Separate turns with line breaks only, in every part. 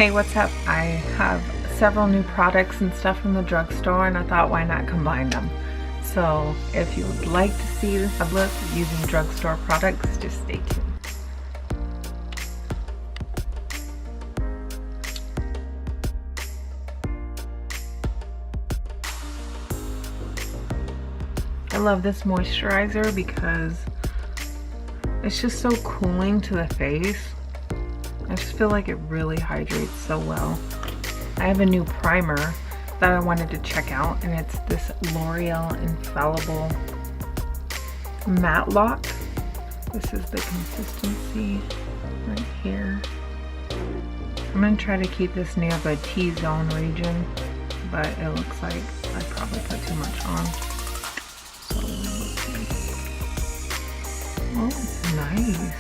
Hey, what's up? I have several new products and stuff from the drugstore, and I thought, why not combine them? So if you would like to see a look using drugstore products, just stay tuned. I love this moisturizer because it's just so cooling to the face. I just feel like it really hydrates so well. I have a new primer that I wanted to check out, and it's this L'Oreal Infallible Matte Lock. This is the consistency right here. I'm gonna try to keep this near the T-zone region, but it looks like I probably put too much on. So let's see. Oh, it's nice.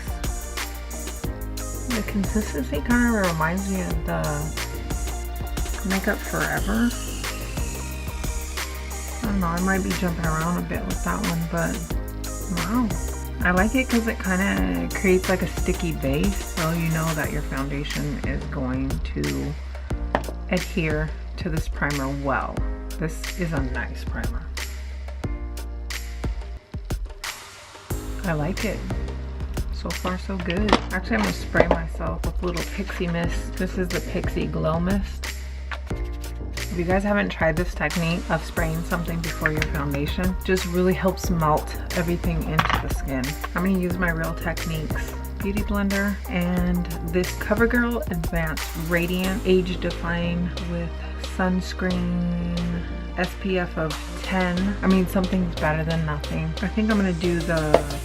The consistency kind of reminds me of the Makeup Forever. I don't know, I might be jumping around a bit with that one, but wow. I like it because it kind of creates like a sticky base, so you know that your foundation is going to adhere to this primer well. This is a nice primer. I like it. So far so good. Actually, I'm gonna spray myself with a little Pixie mist. This is the Pixie Glow Mist. If you guys haven't tried this technique of spraying something before your foundation, just really helps melt everything into the skin. I'm gonna use my Real Techniques Beauty Blender and this Covergirl Advanced Radiant Age Defying with sunscreen SPF of 10. I mean, something's better than nothing. I think I'm gonna do the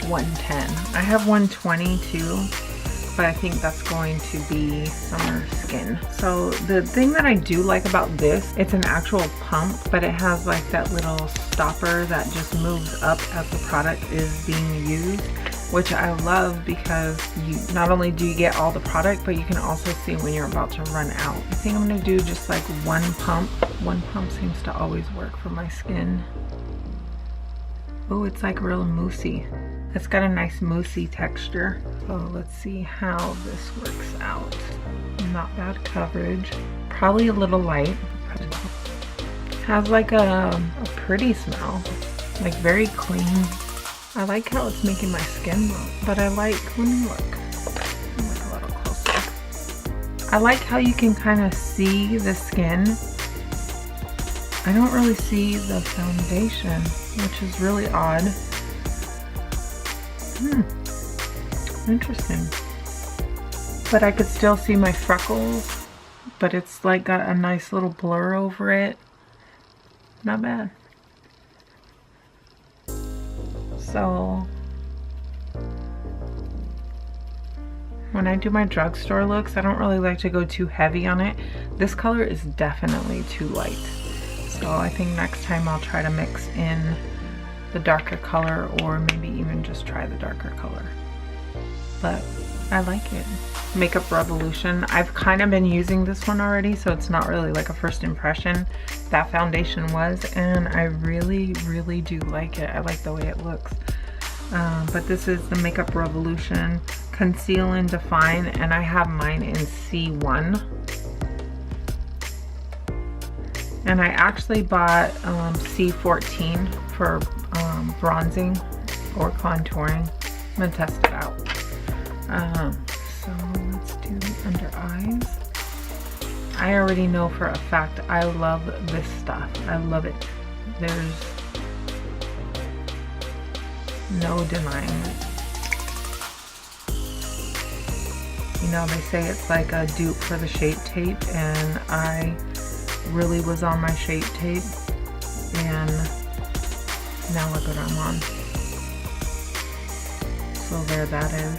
110. I have 120 too, but I think that's going to be summer skin. So the thing that I do like about this, it's an actual pump, but it has like that little stopper that just moves up as the product is being used, which I love because you not only do you get all the product, but you can also see when you're about to run out. I think I'm gonna do just like one pump. One pump seems to always work for my skin. Oh, it's like real moussey. It's got a nice moussey texture. So let's see how this works out. Not bad coverage. Probably a little light. Has like a pretty smell. Like very clean. I like how it's making my skin look, but I like, let me look a little closer. I like how you can kind of see the skin. I don't really see the foundation, which is really odd. Interesting. But I could still see my freckles, but it's like got a nice little blur over it. Not bad. So when I do my drugstore looks, I don't really like to go too heavy on it. This color is definitely too light. So I think next time I'll try to mix in the darker color, or maybe even just try the darker color. But I like it. Makeup Revolution. I've kind of been using this one already, so it's not really like a first impression. That foundation was, and I really, really do like it. I like the way it looks. But this is the Makeup Revolution Conceal and Define, and I have mine in C1. And I actually bought C14 for bronzing or contouring. I'm gonna test it out. So let's do the under eyes. I already know for a fact I love this stuff. I love it. There's no denying it. You know, they say it's like a dupe for the Shape Tape, and I really was on my Shape Tape, and now look what I'm on. So there that is.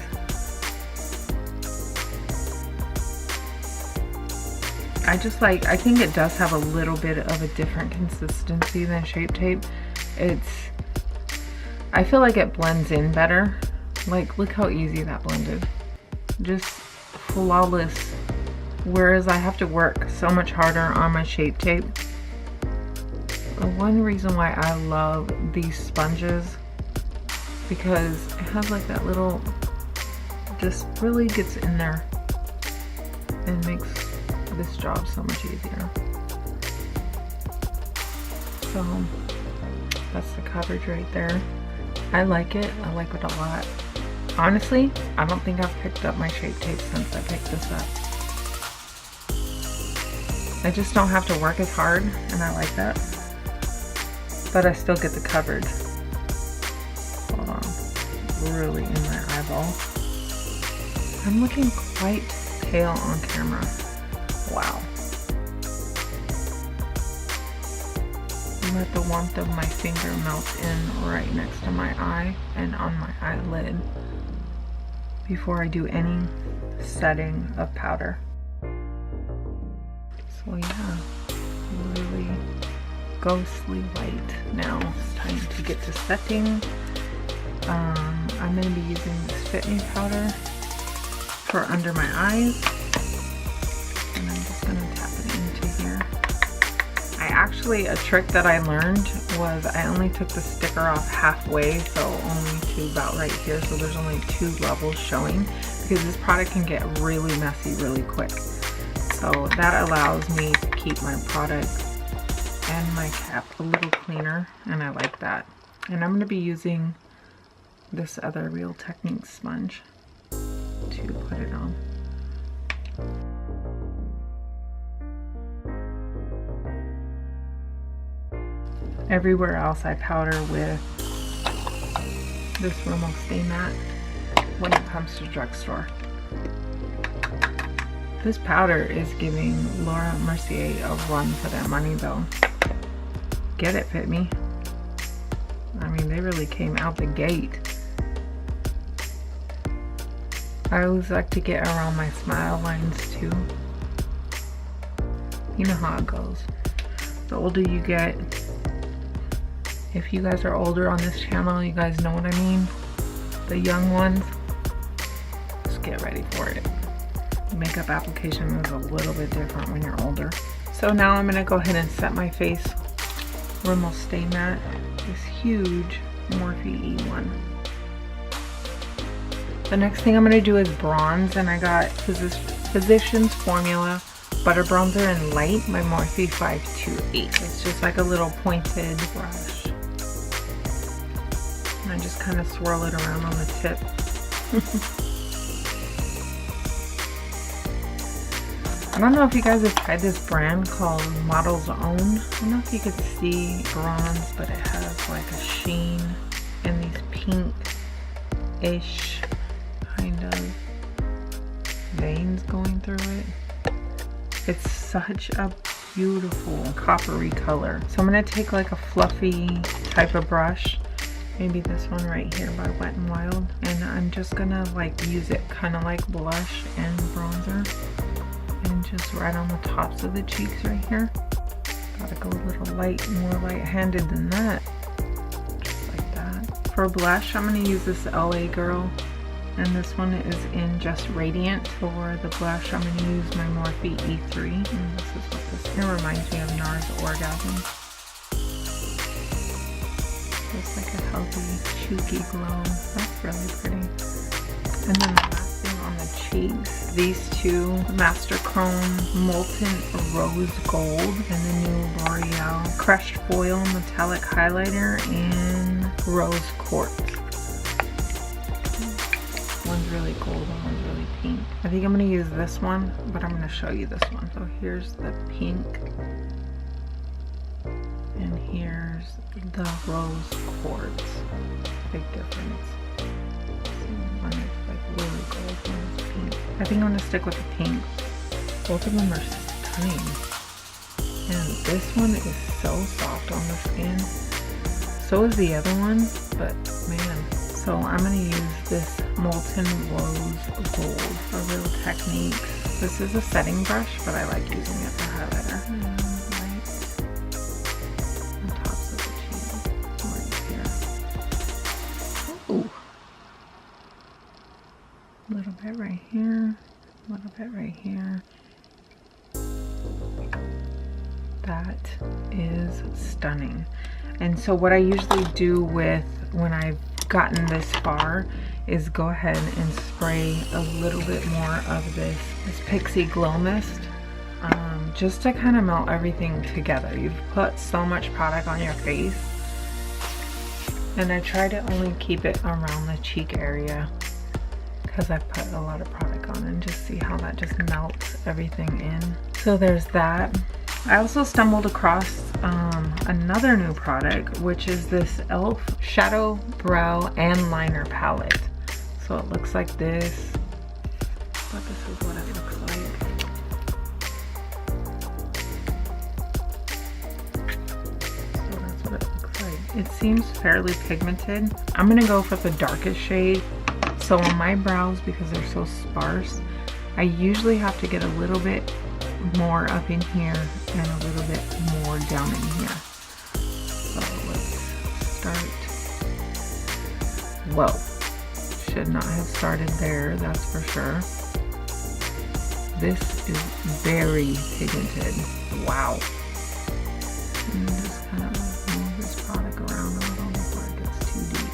I just like, I think it does have a little bit of a different consistency than Shape Tape. I feel like it blends in better. Like, look how easy that blended. Just flawless. Whereas I have to work so much harder on my Shape Tape. The one reason why I love these sponges, because it has like that little, just really gets in there and makes this job so much easier. So that's the coverage right there. I like it. I like it a lot. Honestly, I don't think I've picked up my Shape Tape since I picked this up. I just don't have to work as hard, and I like that. But I still get the coverage. Hold on. Really in my eyeball. I'm looking quite pale on camera. Wow. Let the warmth of my finger melt in right next to my eye and on my eyelid before I do any setting of powder. So yeah, really ghostly white. Now it's time to get to setting. I'm going to be using this Fit Me powder for under my eyes, and I'm just going to tap it into here. Actually, a trick that I learned was I only took the sticker off halfway, so only to about right here, so there's only 2 levels showing, because this product can get really messy really quick. So that allows me to keep my product and my cap a little cleaner, and I like that. And I'm going to be using this other Real Techniques sponge to put it on. Everywhere else I powder with this Rimmel Stay Matte when it comes to Drugstore. This powder is giving Laura Mercier a run for their money though. Get it, Fit Me. I mean, they really came out the gate. I always like to get around my smile lines too. You know how it goes. The older you get, if you guys are older on this channel, you guys know what I mean. The young ones, just get ready for it. Makeup application is a little bit different when you're older. So now I'm gonna go ahead and set my face. Rimmel Stay Matte, this huge Morphe E1. The next thing I'm gonna do is bronze, and I got Physicians Formula Butter Bronzer in Light by Morphe 528. It's just like a little pointed brush. And I just kind of swirl it around on the tip. I don't know if you guys have tried this brand called Model's Own. I don't know if you could see bronze, but it has like a sheen and these pink-ish kind of veins going through it. It's such a beautiful coppery color. So I'm gonna take like a fluffy type of brush, maybe this one right here by Wet n Wild, and I'm just gonna like use it kind of like blush and bronzer, and just right on the tops of the cheeks right here. Gotta go a little light, more light-handed than that, just like that. For blush, I'm gonna use this LA Girl, and this one is in Just Radiant. For the blush, I'm gonna use my Morphe E3, and this is what this, it reminds me of NARS Orgasm. Just like a healthy, cheeky glow. That's really pretty. And then the last thing on the cheeks, these two Master Chrome Molten Rose Gold and the new L'Oreal Crushed Foil Metallic Highlighter in Rose Quartz. One's really gold and one's really pink. I think I'm going to use this one, but I'm going to show you this one. So here's the pink. And here's the Rose Quartz. Big difference. One is like really gold, one is pink. I think I'm gonna stick with the pink. Both of them are stunning. And this one is so soft on the skin. So is the other one, but man. So I'm gonna use this Molten Rose Gold for Real Techniques. This is a setting brush, but I like using it for highlighter. A little bit right here, a little bit right here. That is stunning. And so what I usually do with when I've gotten this far is go ahead and spray a little bit more of this Pixie Glow Mist just to kind of melt everything together. You've put so much product on your face, and I try to only keep it around the cheek area because I put a lot of product on, and just see how that just melts everything in. So there's that. I also stumbled across another new product, which is this e.l.f. Shadow Brow and Liner Palette. So it looks like this, but this is what it looks like. So that's what it looks like. It seems fairly pigmented. I'm gonna go for the darkest shade. So on my brows, because they're so sparse, I usually have to get a little bit more up in here and a little bit more down in here. So let's start. Whoa, should not have started there, that's for sure. This is very pigmented. Wow. And just kind of move this product around a little before it gets too deep.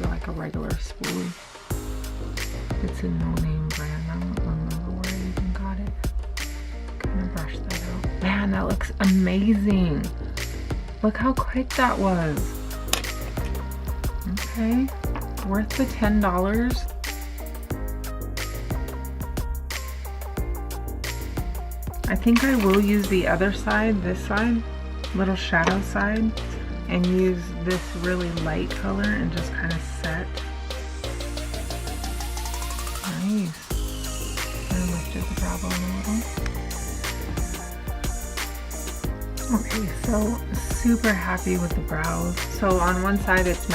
Like a regular spoolie. It's a no-name brand. I don't remember where I even got it. Kind of brush that out. Man, that looks amazing. Look how quick that was. Okay, worth the $10. I think I will use the other side, this side, little shadow side, and use this really light color and just kind of set. Nice. And lifted the brow bone a little. Okay, so super happy with the brows. So on one side it's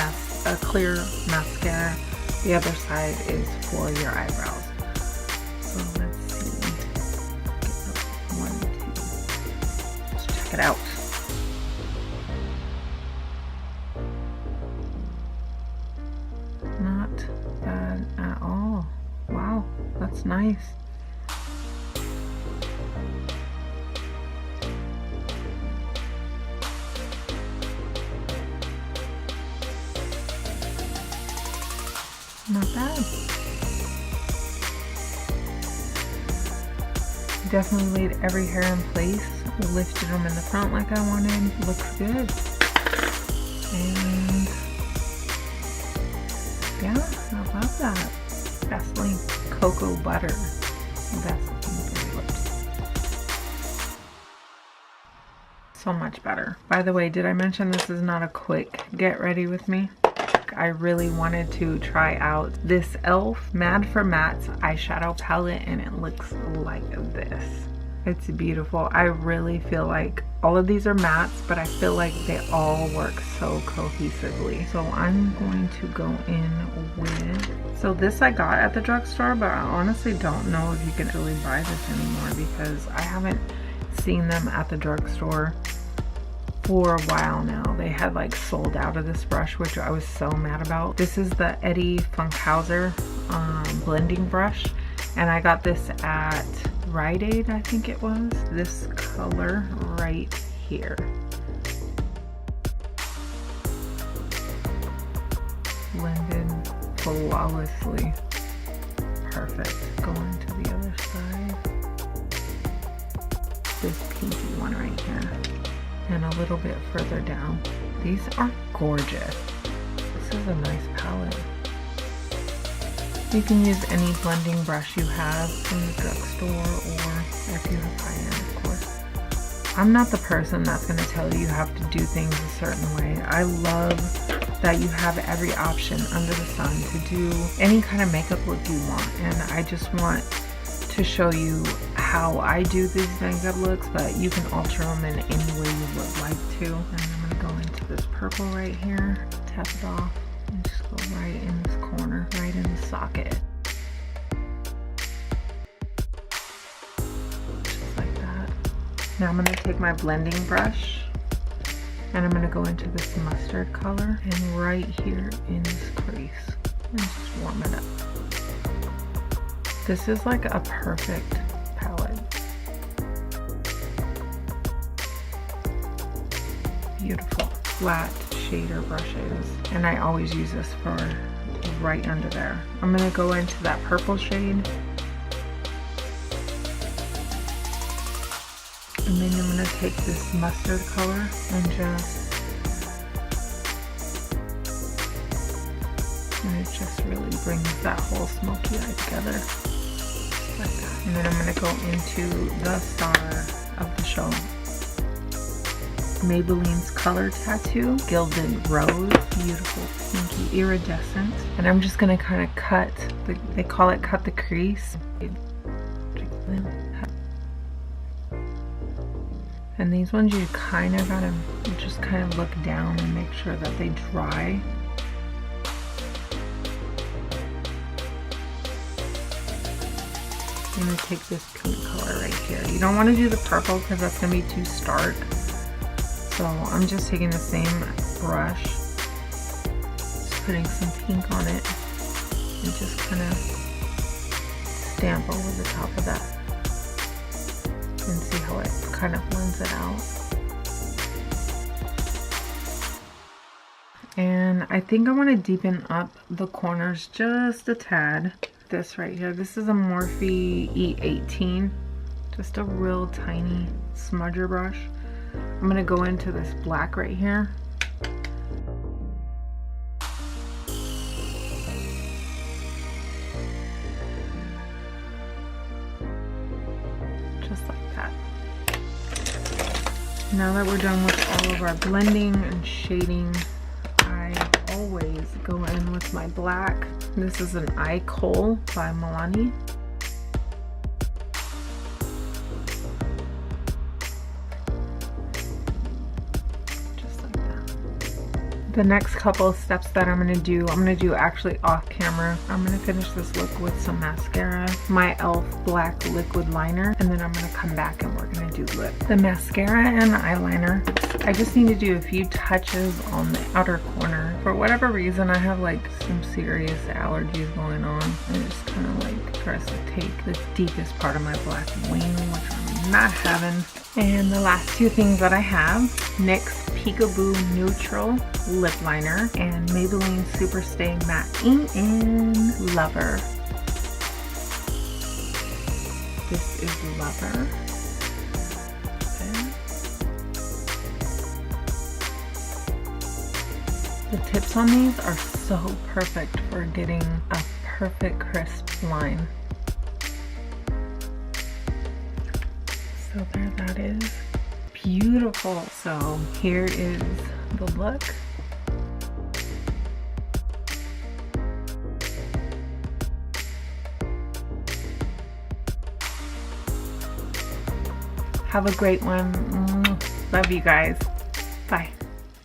a clear mascara. The other side is for your eyebrows. So let's see. Get 1, 2. Let's check it out. That's nice. Not bad. Definitely laid every hair in place. Lifted them in the front like I wanted. Looks good. And yeah, I love that. Vaseline cocoa butter. Vaseline for your lips. So much better. By the way, did I mention this is not a quick get ready with me? I really wanted to try out this e.l.f. Mad for Mattes eyeshadow palette, and it looks like this. It's beautiful. I really feel like all of these are mattes, but I feel like they all work so cohesively. So I'm going to go in with, so this I got at the drugstore, but I honestly don't know if you can really buy this anymore because I haven't seen them at the drugstore for a while now. They had like sold out of this brush, which I was so mad about. This is the Eddie Funkhauser blending brush, and I got this at Rite Aid, I think it was. This color right here. Blended flawlessly. Perfect. Going to the other side. This pinky one right here. And a little bit further down. These are gorgeous. This is a nice palette. You can use any blending brush you have from the drugstore, or if you have high-end, of course. I'm not the person that's going to tell you have to do things a certain way. I love that you have every option under the sun to do any kind of makeup look you want, and I just want to show you how I do these makeup looks, but you can alter them in any way you would like to. And I'm going to go into this purple right here, tap it off, and just go right in this corner, right in the socket. Just like that. Now I'm going to take my blending brush and I'm going to go into this mustard color and right here in this crease and just warm it up. This is like a perfect palette. beautiful flat shader brushes. And I always use this for right under there. I'm gonna go into that purple shade. And then I'm gonna take this mustard color and it just really brings that whole smoky eye together. Like that. And then I'm gonna go into the star of the show. Maybelline's Color Tattoo, Gilded Rose, beautiful pinky iridescent. And I'm just gonna kind of cut, they call it cut the crease. And these ones you kind of gotta just kind of look down and make sure that they dry. I'm gonna take this pink color right here. You don't want to do the purple because that's gonna be too stark. So I'm just taking the same brush, just putting some pink on it, and just kind of stamp over the top of that. And see how it kind of blends it out. And I think I want to deepen up the corners just a tad. This right here, this is a Morphe E18, just a real tiny smudger brush. I'm gonna go into this black right here. Just like that. Now that we're done with all of our blending and shading, I always go in with my black. This is an eye Kohl by Milani. Just like that. The next couple of steps that I'm gonna do actually off camera. I'm gonna finish this look with some mascara, my e.l.f. black liquid liner, and then I'm gonna come back and we're gonna do lip. The mascara and eyeliner, I just need to do a few touches on the outer corner. For whatever reason, I have like some serious allergies going on. And it just kind of like tries to take the deepest part of my black wing, which I'm not having. And the last two things that I have, NYX Peekaboo Neutral Lip Liner and Maybelline SuperStay Matte Ink and Lover. This is Lover. The tips on these are so perfect for getting a perfect crisp line. So there that is. Beautiful. So here is the look. Have a great one. Love you guys. Bye.